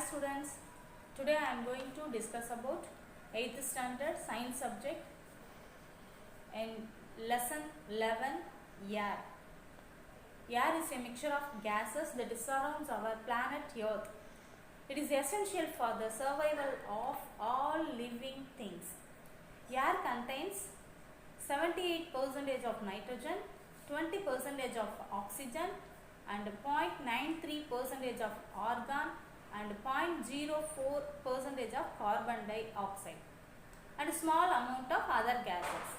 students, today I am going to discuss about 8th standard science subject and lesson 11 air. Air is a mixture of gases that surrounds our planet Earth. It is essential for the survival of all living things. Air contains 78% of nitrogen, 20% of oxygen and 0.93% of argon and 0.04% of carbon dioxide and small amount of other gases.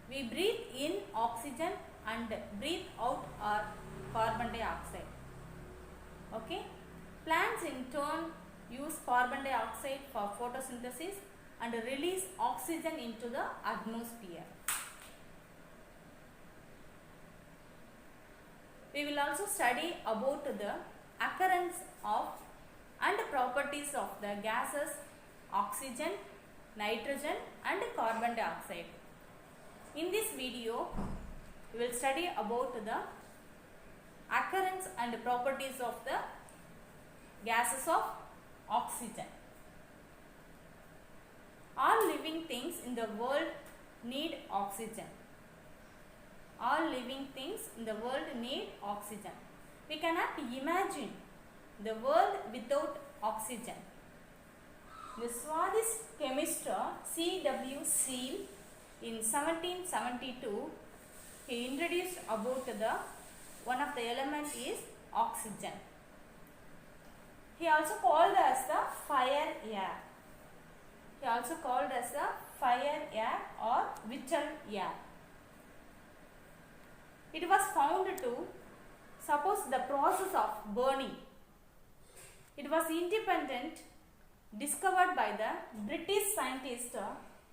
We breathe in oxygen and breathe out our carbon dioxide. Okay? Plants in turn use carbon dioxide for photosynthesis and release oxygen into the atmosphere. We will also study about the occurrence of and properties of the gases oxygen, nitrogen and carbon dioxide. In this video, we will study about the occurrence and properties of the gases of oxygen. All living things in the world need oxygen. All living things in the world need oxygen. We cannot imagine the world without oxygen. The Swedish chemist C.W. Seal in 1772 he introduced about the one of the elements is oxygen. He also called as the fire air. He also called as the fire air or vital air. It was found to suppose the process of burning. It was independent, discovered by the British scientist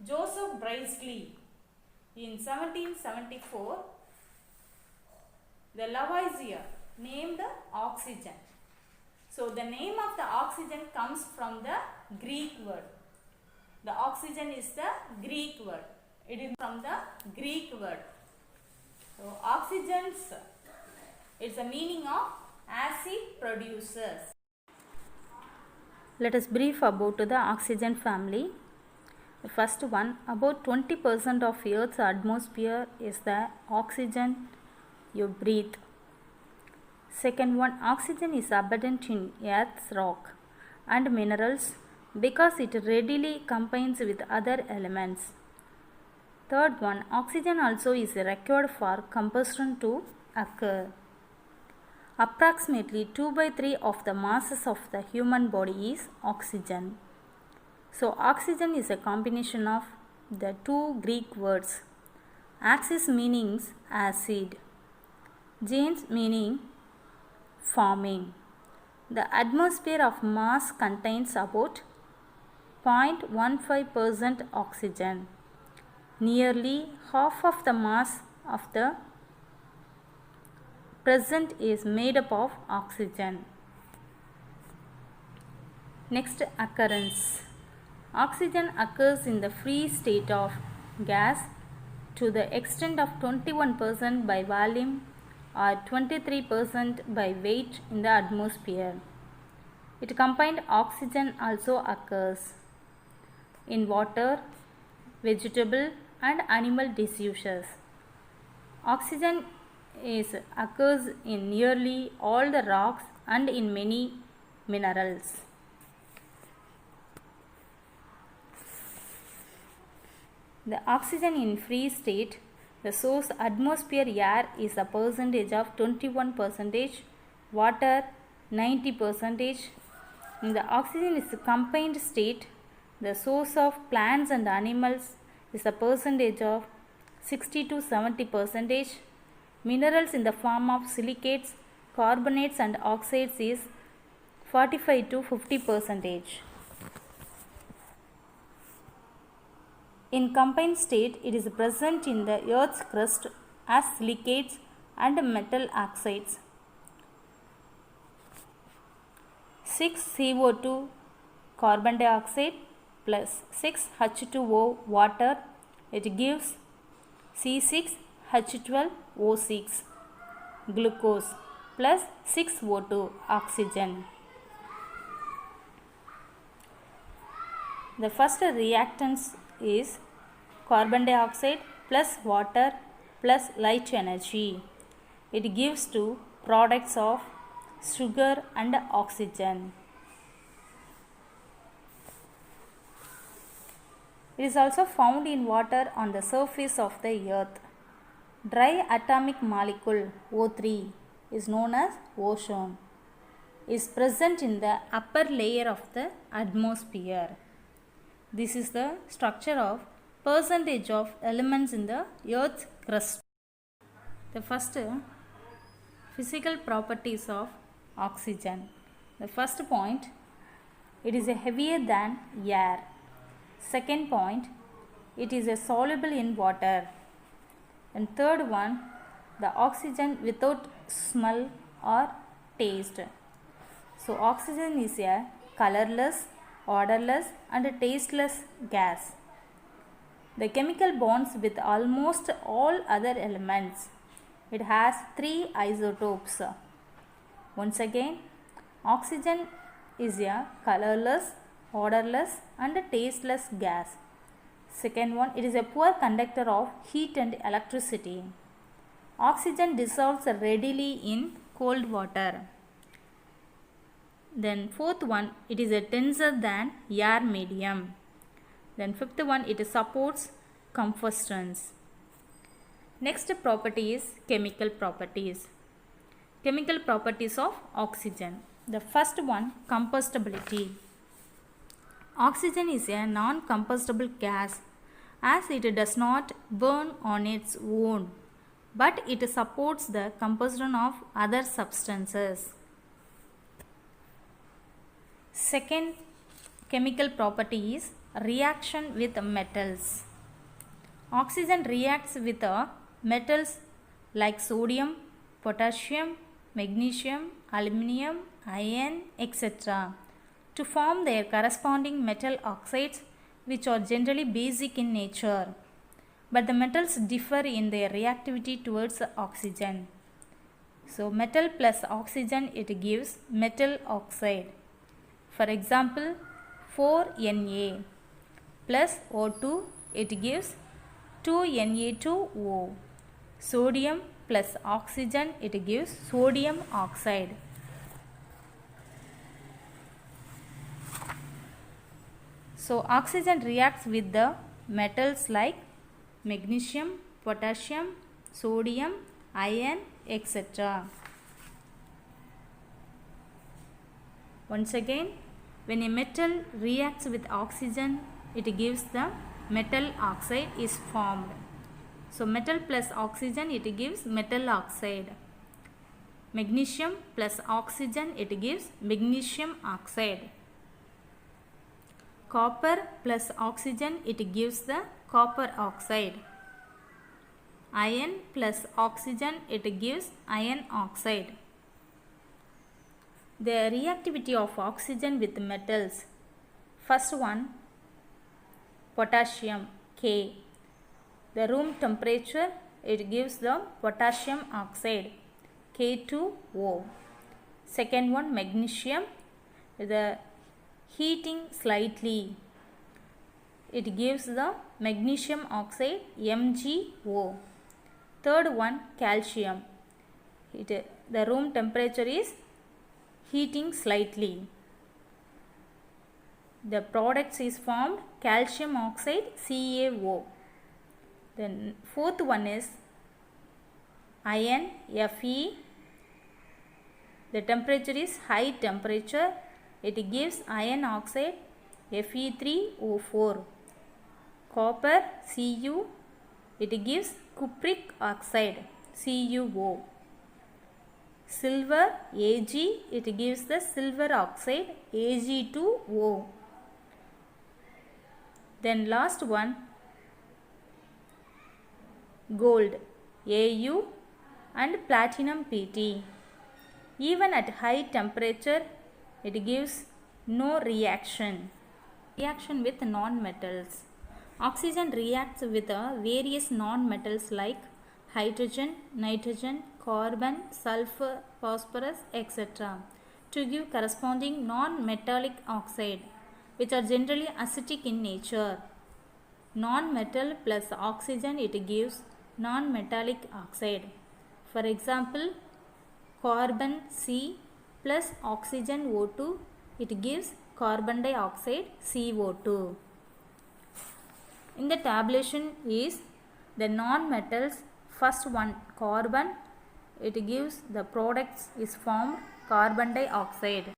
Joseph Priestley in 1774. The Lavoisier named the oxygen. So the name of the oxygen comes from the Greek word. The oxygen is the Greek word. It is from the Greek word. So oxygens, it's a meaning of acid producers. Let us brief about the oxygen family. The first one, about 20% of Earth's atmosphere is the oxygen you breathe. Second one, oxygen is abundant in Earth's rock and minerals because it readily combines with other elements. Third one, oxygen also is required for combustion to occur. Approximately 2/3 of the masses of the human body is oxygen. So oxygen is a combination of the two Greek words. Axis means acid, gens meaning forming. The atmosphere of Mars contains about 0.15% oxygen. Nearly half of the mass of the present is made up of oxygen. Next, occurrence. Oxygen occurs in the free state of gas to the extent of 21% by volume or 23% by weight in the atmosphere. It combined oxygen also occurs in water, vegetable and animal tissues. Oxygen occurs in nearly all the rocks and in many minerals. The oxygen in free state, the source atmosphere air is a percentage of 21%, water 90%. In the oxygen is a combined state, the source of plants and animals is a percentage of 60 to 70%. Minerals in the form of silicates, carbonates and oxides is 45 to 50%. In combined state, it is present in the Earth's crust as silicates and metal oxides. 6CO2 carbon dioxide plus 6H2O water, it gives C6H12O6 glucose plus 6O2 oxygen. The first reactants is carbon dioxide plus water plus light energy. It gives to products of sugar and oxygen. It is also found in water on the surface of the earth. Dry atomic molecule O3 is known as ozone. Is present in the upper layer of the atmosphere. This is the structure of percentage of elements in the earth's crust. The first physical properties of oxygen. The first point, it is heavier than air. Second point, it is soluble in water. And third one, the oxygen without smell or taste. So oxygen is a colorless, odorless and tasteless gas. The chemical bonds with almost all other elements. It has 3 isotopes. Once again, oxygen is a colorless, odorless and tasteless gas. Second one, it is a poor conductor of heat and electricity. Oxygen dissolves readily in cold water. Then fourth one, it is a denser than air medium. Then fifth one, it supports combustions. Next property is chemical properties. Chemical properties of oxygen. The first one, combustibility. Oxygen is a non-combustible gas as it does not burn on its own, but it supports the combustion of other substances. Second chemical property is reaction with metals. Oxygen reacts with metals like sodium, potassium, magnesium, aluminum, iron, etc. to form their corresponding metal oxides, which are generally basic in nature. But the metals differ in their reactivity towards oxygen. So metal plus oxygen, it gives metal oxide. For example, 4Na plus O2, it gives 2Na2O. Sodium plus oxygen, it gives sodium oxide. So oxygen reacts with the metals like magnesium, potassium, sodium, iron, etc. Once again, when a metal reacts with oxygen, it gives the metal oxide is formed. So metal plus oxygen, it gives metal oxide. Magnesium plus oxygen, it gives magnesium oxide. Copper plus oxygen, it gives the copper oxide. Iron plus oxygen, it gives iron oxide. The reactivity of oxygen with metals. First one, potassium, K. The room temperature, it gives the potassium oxide, K2O. Second one, magnesium, the heating slightly, it gives the magnesium oxide, MgO. Third one, calcium, the room temperature is heating slightly. The products is formed calcium oxide, CaO. Then fourth one is iron, Fe. The temperature is high temperature, it gives iron oxide, Fe3O4. Copper, Cu, it gives cupric oxide, CuO. Silver, Ag, it gives the silver oxide, Ag2O. Then last one, gold, Au, and platinum, Pt. Even at high temperature, it gives no reaction. Reaction with non-metals. Oxygen reacts with various non-metals like hydrogen, nitrogen, carbon, sulfur, phosphorus, etc. to give corresponding non-metallic oxide. which are generally acidic in nature. Non-metal plus oxygen, it gives non-metallic oxide. For example, carbon C plus oxygen O2, it gives carbon dioxide CO2. In the tabulation is the non-metals. First one, carbon, it gives the products is formed carbon dioxide.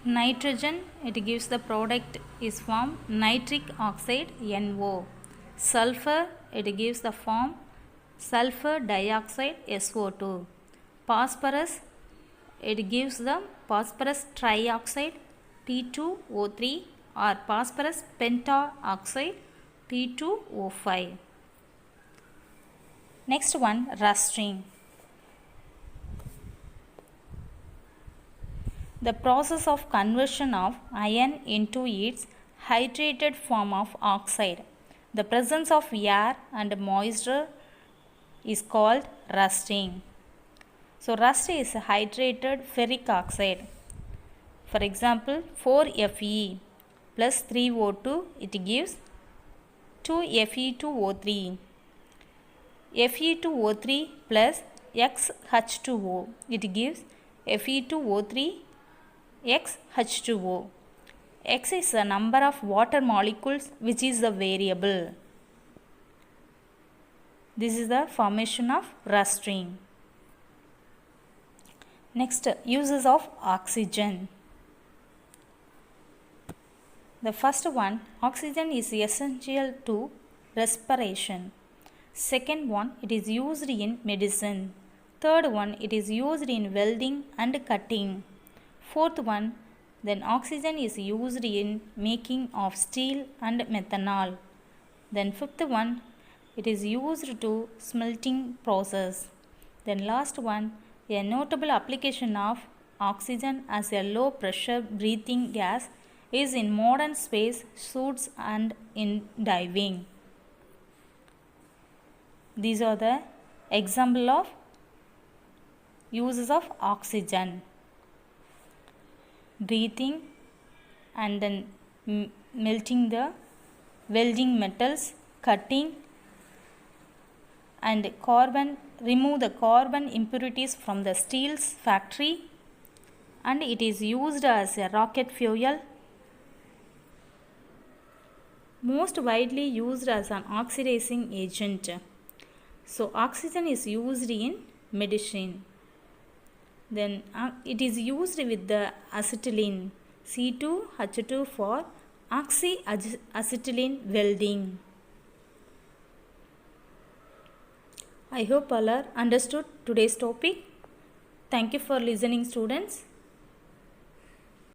Nitrogen, it gives the product is formed nitric oxide NO. Sulfur, it gives the form sulfur dioxide SO2. Phosphorus, it gives the phosphorus trioxide P2O3 or phosphorus pentaoxide P2O5. Next one, rusting. The process of conversion of iron into its hydrated form of oxide. The presence of air and moisture is called rusting. So rust is hydrated ferric oxide. For example, 4Fe plus 3O2, it gives 2Fe2O3. Fe2O3 plus XH2O, it gives Fe2O3 XH2O. X is the number of water molecules which is the variable. This is the formation of rusting. Next, uses of oxygen. The first one, oxygen is essential to respiration. Second one, it is used in medicine. Third one, it is used in welding and cutting. Fourth one, then oxygen is used in making of steel and methanol. Then fifth one, it is used to smelting process. Then last one, a notable application of oxygen as a low pressure breathing gas is in modern space suits and in diving. These are the example of uses of oxygen. Breathing and then melting the welding metals, cutting and remove the carbon impurities from the steel's factory, and it is used as a rocket fuel. Most widely used as an oxidizing agent. So oxygen is used in medicine. Then it is used with the acetylene C2H2 for oxyacetylene welding. I hope all are understood today's topic. Thank you for listening, students.